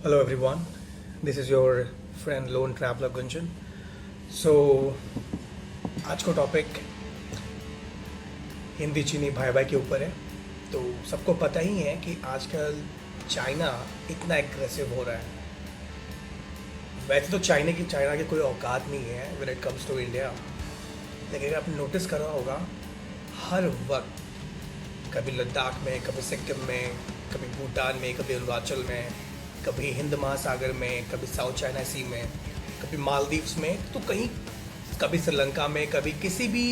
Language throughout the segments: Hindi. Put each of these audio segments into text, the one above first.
Hello everyone, this is your friend Lone Traveler Gunjan. So आज का टॉपिक हिंदी चीनी भाई भाई के ऊपर है। तो सबको पता ही है कि आजकल चाइना इतना एग्रेसिव हो रहा है। वैसे तो चाइना की कोई औकात नहीं है when it comes to India, लेकिन आपने नोटिस करा होगा हर वक्त, कभी लद्दाख में, कभी सिक्किम में, कभी भूटान में, कभी अरुणाचल में, कभी हिंद महासागर में, कभी साउथ चाइना सी में, कभी मालदीव्स में, तो कहीं कभी श्रीलंका में, कभी किसी भी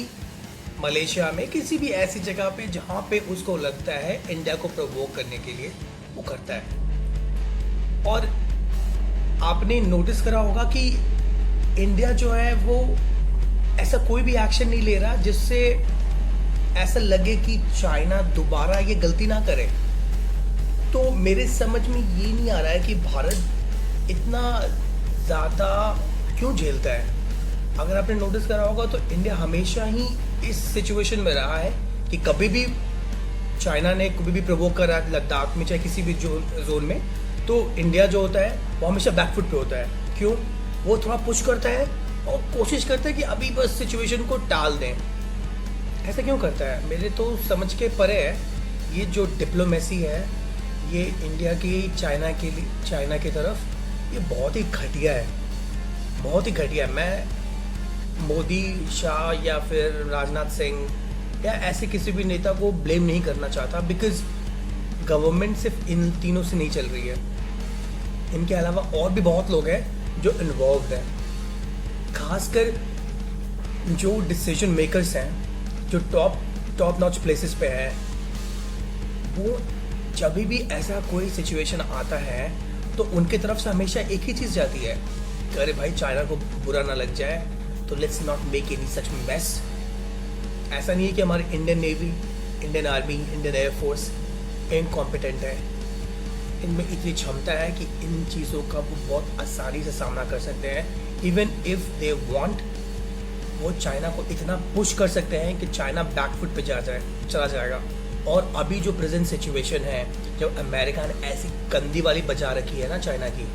मलेशिया में, किसी भी ऐसी जगह पे जहाँ पे उसको लगता है इंडिया को प्रोवोक करने के लिए वो करता है। और आपने नोटिस करा होगा कि इंडिया जो है वो ऐसा कोई भी एक्शन नहीं ले रहा जिससे ऐसा लगे कि चाइना दोबारा ये गलती ना करे। तो मेरे समझ में ये नहीं आ रहा है कि भारत इतना ज़्यादा क्यों झेलता है। अगर आपने नोटिस करा होगा तो इंडिया हमेशा ही इस सिचुएशन में रहा है कि कभी भी चाइना ने कभी भी प्रोवोक करा लद्दाख में, चाहे किसी भी जोन में, तो इंडिया जो होता है वो हमेशा बैकफुट पे होता है। क्यों? वो थोड़ा पुश करता है और कोशिश करता है कि अभी बस सिचुएशन को टाल दें। ऐसा क्यों करता है? मेरे तो समझ के परे है। ये जो डिप्लोमेसी है ये इंडिया की चाइना की तरफ ये बहुत ही घटिया है, बहुत ही घटिया। मैं मोदी, शाह या फिर राजनाथ सिंह या ऐसे किसी भी नेता को ब्लेम नहीं करना चाहता, बिकॉज गवर्नमेंट सिर्फ इन तीनों से नहीं चल रही है। इनके अलावा और भी बहुत लोग हैं जो इन्वॉल्व हैं। खासकर जो डिसीजन मेकर्स हैं, जो टॉप नॉच प्लेसेस पे हैं, वो जब भी ऐसा कोई सिचुएशन आता है तो उनके तरफ से हमेशा एक ही चीज़ जाती है कि अरे भाई चाइना को बुरा ना लग जाए, तो let's not make any such mess. ऐसा नहीं है कि हमारी Indian navy, Indian army, Indian air force incompetent है। इनमें इतनी क्षमता है कि इन चीज़ों का वो बहुत आसानी से सामना कर सकते हैं। इवन इफ दे वांट, वो चाइना को इतना पुश कर सकते हैं कि चाइना बैकफुट पे चला जाएगा। और अभी जो प्रेजेंट सिचुएशन है, जब अमेरिका ने ऐसी गंदी वाली बचा रखी है ना चाइना की,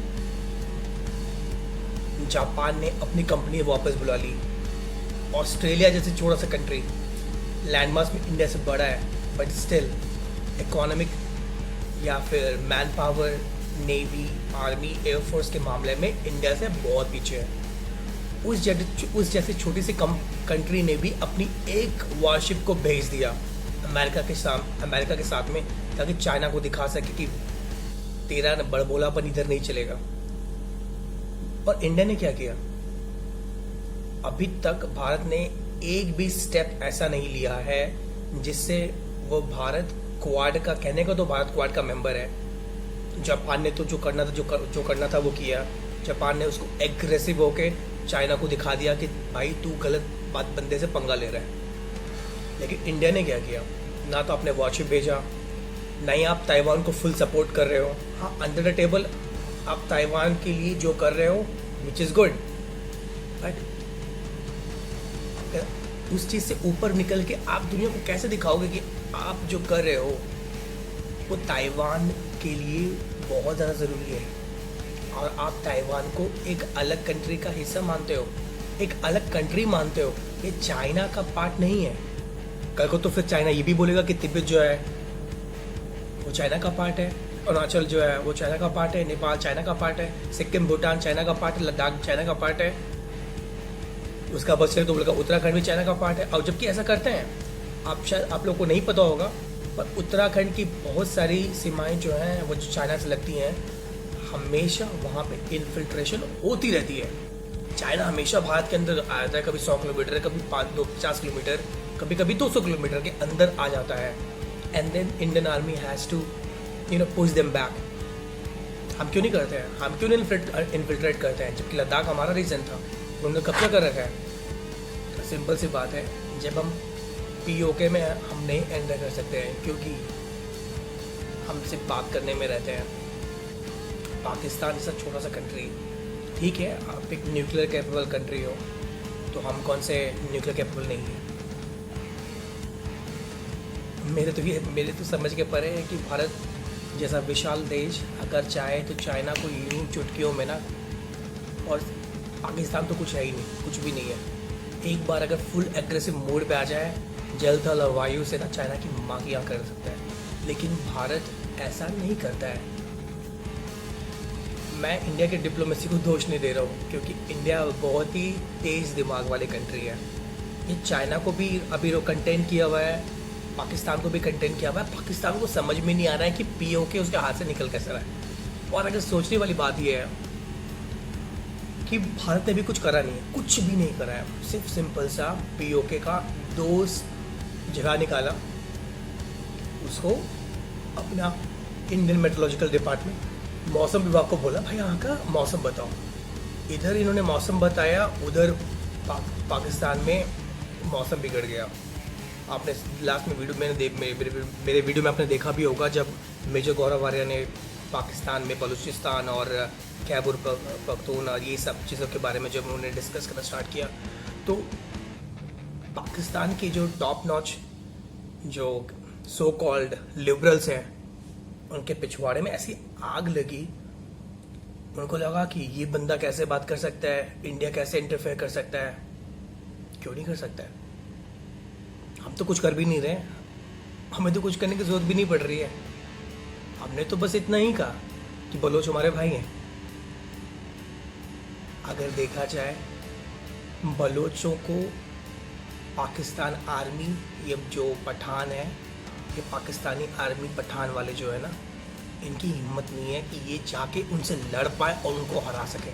जापान ने अपनी कंपनी वापस बुला ली, ऑस्ट्रेलिया जैसे छोटा सा कंट्री लैंडमास में इंडिया से बड़ा है, बट स्टिल इकोनॉमिक या फिर man power, navy, army, air force के मामले में इंडिया से बहुत पीछे है। उस जैसी छोटी सी कंट्री ने भी अपनी एक वॉरशिप को भेज दिया अमेरिका के साथ में, ताकि चाइना को दिखा सके कि तेरा बड़बोलापन इधर नहीं चलेगा। और इंडिया ने क्या किया? अभी तक भारत ने एक भी स्टेप ऐसा नहीं लिया है जिससे वो भारत क्वाड का, कहने का तो भारत क्वाड का मेंबर है। जापान ने तो जो करना था वो किया। जापान ने उसको एग्रेसिव होके चाइना को दिखा दिया कि भाई तू गलत बंदे से पंगा ले रहा है। लेकिन इंडिया ने क्या किया? ना तो आपने वॉरशिप भेजा, ना ही आप ताइवान को फुल सपोर्ट कर रहे हो। हाँ, अंडर द टेबल आप ताइवान के लिए जो कर रहे हो विच इज़ गुड, बट उस चीज़ से ऊपर निकल के आप दुनिया को कैसे दिखाओगे कि आप जो कर रहे हो वो ताइवान के लिए बहुत ज़्यादा ज़रूरी है, और आप ताइवान को एक अलग कंट्री का हिस्सा मानते हो, एक अलग कंट्री मानते हो। ये चाइना का पार्ट नहीं है। कल को तो फिर चाइना ये भी बोलेगा कि तिब्बत जो है वो चाइना का पार्ट है, अरुणाचल जो है वो चाइना का पार्ट है, नेपाल चाइना का पार्ट है, सिक्किम भूटान चाइना का पार्ट है, लद्दाख चाइना का पार्ट है, उसका बस तो बोलेगा उत्तराखंड भी चाइना का पार्ट है। और जबकि ऐसा करते हैं, आप लोग को नहीं पता होगा, पर उत्तराखंड की बहुत सारी सीमाएं जो हैं वो चाइना से लगती हैं। हमेशा वहाँ पे इन्फिल्ट्रेशन होती रहती है। चाइना हमेशा भारत के अंदर आ जाता है, कभी 100 किलोमीटर, कभी 50 किलोमीटर, कभी कभी 200 किलोमीटर के अंदर आ जाता है। And then Indian army has to push them back. हम क्यों नहीं करते हैं? हम क्यों नहीं इन्फिल्ट्रेट करते हैं? जबकि लद्दाख हमारा रीजन था, उन्होंने कब्जा कर रखा है। तो सिंपल सी बात है, जब हम POK में हम नहीं एंटर कर सकते हैं क्योंकि हम सिर्फ बात करने में रहते हैं। पाकिस्तान जैसा छोटा सा कंट्री, ठीक है, आप एक न्यूक्लियर कैपेबल कंट्री हो, तो हम कौन से न्यूक्लियर कैपेबल नहीं है? मेरे तो समझ के परे है कि भारत जैसा विशाल देश अगर चाहे तो चाइना को यूं चुटकियों में ना, और पाकिस्तान तो कुछ है ही नहीं, कुछ भी नहीं है। एक बार अगर फुल एग्रेसिव मोड पे आ जाए, जल थल और वायु से ना चाइना की माँ की यहाँ कर सकता है। लेकिन भारत ऐसा नहीं करता है। मैं इंडिया के डिप्लोमेसी को दोष नहीं दे रहा हूँ, क्योंकि इंडिया बहुत ही तेज़ दिमाग वाली कंट्री है। ये चाइना को भी अभी कंटेन किया हुआ है, पाकिस्तान को भी कंटेन किया हुआ है। पाकिस्तान को समझ में नहीं आ रहा है कि पीओके उसके हाथ से निकल कैसे रहा है। और अगर सोचने वाली बात यह है कि भारत ने भी कुछ करा नहीं है, कुछ भी नहीं करा है। सिर्फ सिंपल सा पीओके का 2 जगह निकाला, उसको अपना इंडियन मेट्रोलॉजिकल डिपार्टमेंट मौसम विभाग को बोला भाई यहाँ का मौसम बताओ। इधर इन्होंने मौसम बताया, उधर पाकिस्तान में मौसम बिगड़ गया। आपने लास्ट में वीडियो मेरे वीडियो में आपने देखा भी होगा, जब मेजर गौरव आर्या ने पाकिस्तान में बलूचिस्तान और खैबर पख्तूनख्वा और ये सब चीज़ों के बारे में जब उन्होंने डिस्कस करना स्टार्ट किया, तो पाकिस्तान के जो टॉप नॉच जो सो कॉल्ड लिबरल्स हैं, उनके पिछवाड़े में ऐसी आग लगी। उनको लगा कि ये बंदा कैसे बात कर सकता है, इंडिया कैसे इंटरफेयर कर सकता है। क्यों नहीं कर सकता है? हम तो कुछ कर भी नहीं रहे, हमें तो कुछ करने की जरूरत भी नहीं पड़ रही है। हमने तो बस इतना ही कहा कि बलोच हमारे भाई हैं। अगर देखा जाए, बलोचों को पाकिस्तान आर्मी, ये जो पठान है, ये पाकिस्तानी आर्मी पठान वाले जो है ना, इनकी हिम्मत नहीं है कि ये जाके उनसे लड़ पाए और उनको हरा सके।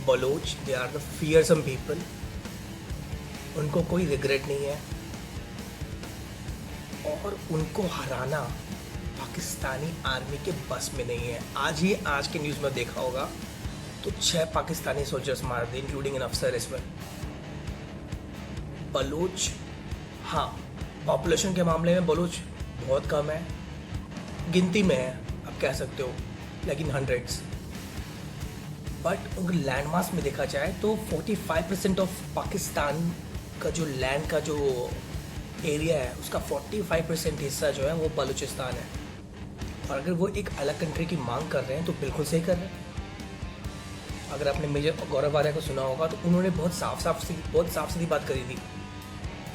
Baloch they are the fearsome people, उनको कोई रिग्रेट नहीं है, और उनको हराना पाकिस्तानी आर्मी के बस में नहीं है। आज के न्यूज़ में देखा होगा तो 6 पाकिस्तानी सोल्जर्स मार दिए, इंक्लूडिंग एन अफसर इस पर। बलूच, हाँ, पॉपुलेशन के मामले में बलूच बहुत कम है, गिनती में है आप कह सकते हो, लेकिन हंड्रेड्स। बट अगर लैंड मास में देखा जाए तो 45% ऑफ पाकिस्तान का जो लैंड का जो एरिया है, उसका 45% हिस्सा जो है वो बलूचिस्तान है। और अगर वो एक अलग कंट्री की मांग कर रहे हैं तो बिल्कुल सही कर रहे हैं। अगर आपने मेजर गौरव आर्या को सुना होगा तो उन्होंने बहुत साफ सीधी बात करी थी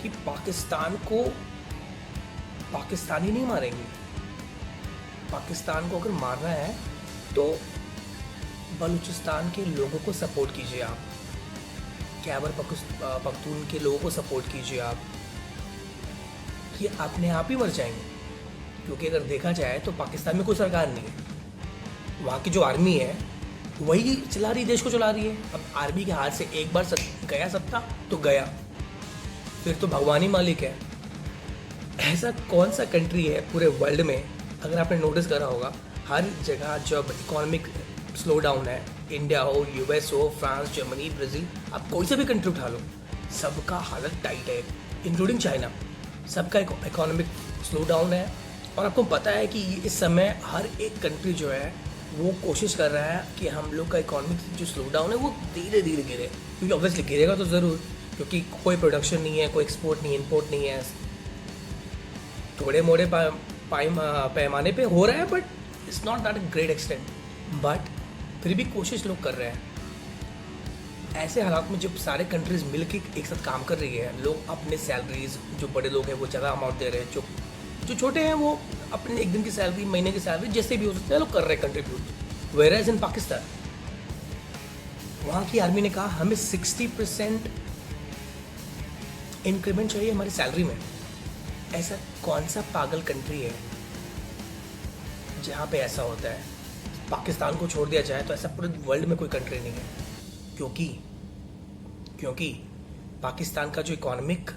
कि पाकिस्तान को पाकिस्तानी नहीं मारेंगे। पाकिस्तान को अगर मारना है तो बलूचिस्तान के लोगों को सपोर्ट कीजिए आप, खैबर पख्तून के लोगों को सपोर्ट कीजिए आप, कि अपने आप ही मर जाएंगे। क्योंकि अगर देखा जाए तो पाकिस्तान में कोई सरकार नहीं है, वहाँ की जो आर्मी है वही चला रही, देश को चला रही है। अब आर्मी के हाथ से एक बार गया सत्ता तो गया, फिर तो भगवान ही मालिक है। ऐसा कौन सा कंट्री है पूरे वर्ल्ड में, अगर आपने नोटिस करा होगा, हर जगह जब इकोनॉमिक स्लो डाउन है, इंडिया हो, यूएस हो, फ्रांस, जर्मनी, ब्राज़ील, आप कोई सा भी कंट्री उठा लो, सबका हालत टाइट है, इंक्लूडिंग चाइना। सबका इकोनॉमिक स्लो डाउन है। और आपको पता है कि इस समय हर एक कंट्री जो है वो कोशिश कर रहा है कि हम लोग का इकोनॉमिक जो स्लो डाउन है वो धीरे धीरे गिरे, क्योंकि ऑब्वियसली गिरेगा तो ज़रूर, क्योंकि कोई प्रोडक्शन नहीं है, कोई एक्सपोर्ट नहीं, इंपोर्ट नहीं है, थोड़े मोड़े पैमाने पे हो रहा है, but it's not that great extent. But फिर भी कोशिश लोग कर रहे हैं। ऐसे हालात में जब सारे कंट्रीज मिलकर एक साथ काम कर रही है, लोग अपने सैलरीज, जो बड़े लोग हैं वो ज़्यादा अमाउंट दे रहे हैं, जो छोटे हैं वो अपने एक दिन की सैलरी, महीने की सैलरी, जैसे भी हो सकता है लोग कर रहे हैं कंट्रीब्यूट। वेयरएज इन पाकिस्तान, वहाँ की आर्मी ने कहा हमें 60% इंक्रीमेंट चाहिए हमारी सैलरी में। ऐसा कौन सा पागल कंट्री है जहाँ पे ऐसा होता है? पाकिस्तान को छोड़ दिया जाए तो ऐसा पूरे वर्ल्ड में कोई कंट्री नहीं है, क्योंकि पाकिस्तान का जो इकोनॉमिक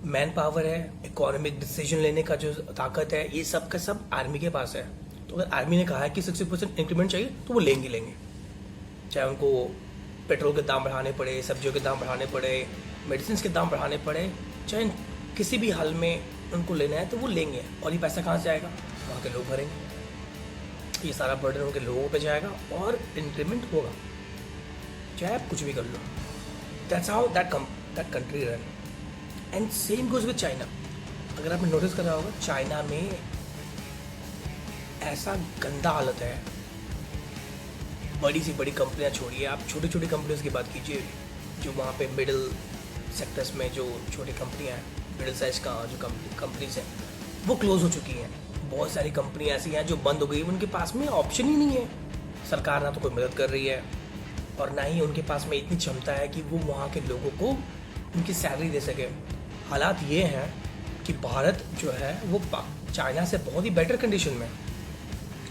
मैन पावर है, इकोनॉमिक डिसीजन लेने का जो ताकत है, ये सब का सब आर्मी के पास है। तो अगर आर्मी ने कहा है कि 60% इंक्रीमेंट चाहिए तो वो लेंगे, चाहे उनको पेट्रोल के दाम बढ़ाने पड़े, सब्जियों के दाम बढ़ाने पड़े, मेडिसिन के दाम बढ़ाने पड़े, चाहे किसी भी हाल में उनको लेना है तो वो लेंगे। और ये पैसा कहाँ से आएगा? वहाँ के लोग भरेंगे। ये सारा बर्डन उनके लोगों पे जाएगा और इंक्रीमेंट होगा, चाहे आप कुछ भी कर लो। That's how that country run. And same goes with China. अगर आपने नोटिस करा होगा, चाइना में ऐसा गंदा हालत है। बड़ी सी बड़ी कंपनियां छोड़िए, आप छोटी छोटी कंपनीज की बात कीजिए, जो वहाँ पे मिडिल सेक्टर्स में जो छोटी कंपनियां हैं, मिडिल साइज का जो कंपनीज हैं, वो क्लोज हो चुकी हैं। बहुत सारी कंपनियां ऐसी हैं जो बंद हो गई, उनके पास में ऑप्शन ही नहीं है। सरकार ना तो कोई मदद कर रही है और ना ही उनके पास में इतनी क्षमता है कि वो वहाँ के लोगों को उनकी सैलरी दे सके। हालात ये हैं कि भारत जो है वो चाइना से बहुत ही बेटर कंडीशन में।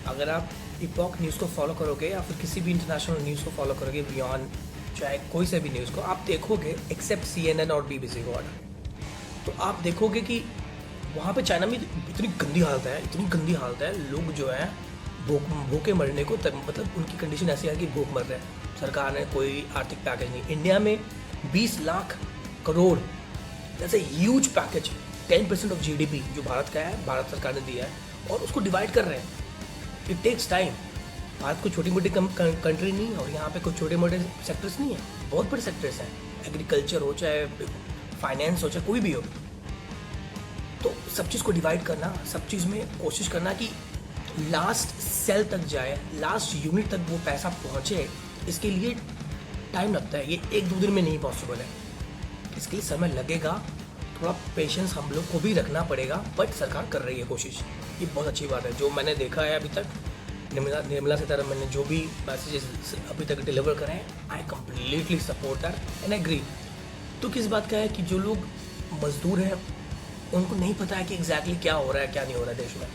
अगर आप इपॉक न्यूज़ को फॉलो करोगे या फिर किसी भी इंटरनेशनल न्यूज़ को फॉलो करोगे, बियॉन्ड चाहे कोई से भी न्यूज़ को, आप देखोगे एक्सेप्ट CNN और BBC को तो आप देखोगे कि वहाँ पे चाइना में इतनी गंदी हालत है, इतनी गंदी हालत है, लोग जो हैं भूखे मरने को मतलब उनकी कंडीशन ऐसी है कि भूख मर रहे हैं। सरकार ने कोई आर्थिक पैकेज नहीं। इंडिया में 20 लाख करोड़ जैसे ह्यूज पैकेज, 10% ऑफ GDP जो भारत का है, भारत सरकार ने दिया है और उसको डिवाइड कर रहे हैं। It takes time. भारत कोई छोटी मोटी कंट्री नहीं है और यहाँ पे कोई छोटे मोटे सेक्टर्स नहीं है, बहुत बड़े सेक्टर्स हैं। एग्रीकल्चर हो, चाहे फाइनेंस हो, चाहे कोई भी हो, तो सब चीज़ को डिवाइड करना, सब चीज़ में कोशिश करना कि लास्ट सेल तक जाए, लास्ट यूनिट तक वो पैसा पहुँचे, इसके लिए टाइम लगता है। ये 1-2 दिन में नहीं पॉसिबल है, इसके लिए समय लगेगा। थोड़ा पेशेंस हम लोग को भी रखना पड़ेगा, बट सरकार कर रही है कोशिश। ये बहुत अच्छी बात है। जो मैंने देखा है अभी तक, निर्मला सीतारमण ने जो भी मैसेजेस अभी तक डिलीवर करे हैं, I completely support that and agree. तो किस बात का है कि जो लोग मजदूर हैं उनको नहीं पता है कि एग्जैक्टली क्या हो रहा है, क्या नहीं हो रहा है देश में,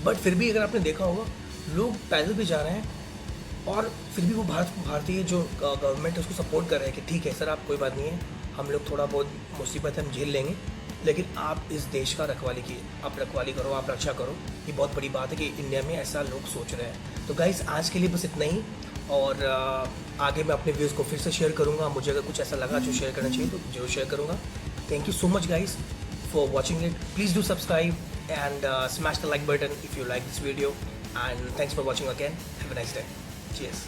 बट फिर भी अगर आपने देखा होगा, लोग पैदल भी जा रहे हैं और फिर भी वो भारतीय जो गवर्नमेंट है उसको सपोर्ट कर रहे हैं कि ठीक है सर, आप कोई बात नहीं है, हम लोग थोड़ा बहुत मुसीबत हम झेल लेंगे, लेकिन आप इस देश का रखवाली कीजिए, आप रखवाली करो, आप रक्षा करो। ये बहुत बड़ी बात है कि इंडिया में ऐसा लोग सोच रहे हैं। तो गाइस, आज के लिए बस इतना ही, और आगे मैं अपने व्यूज़ को फिर से शेयर करूँगा। मुझे अगर कुछ ऐसा लगा जो शेयर करना चाहिए तो जरूर शेयर करूँगा। Thank you so much guys for watching it. Please do subscribe and smash the like button if you like this video, and thanks for watching again. Have a nice day. Cheers.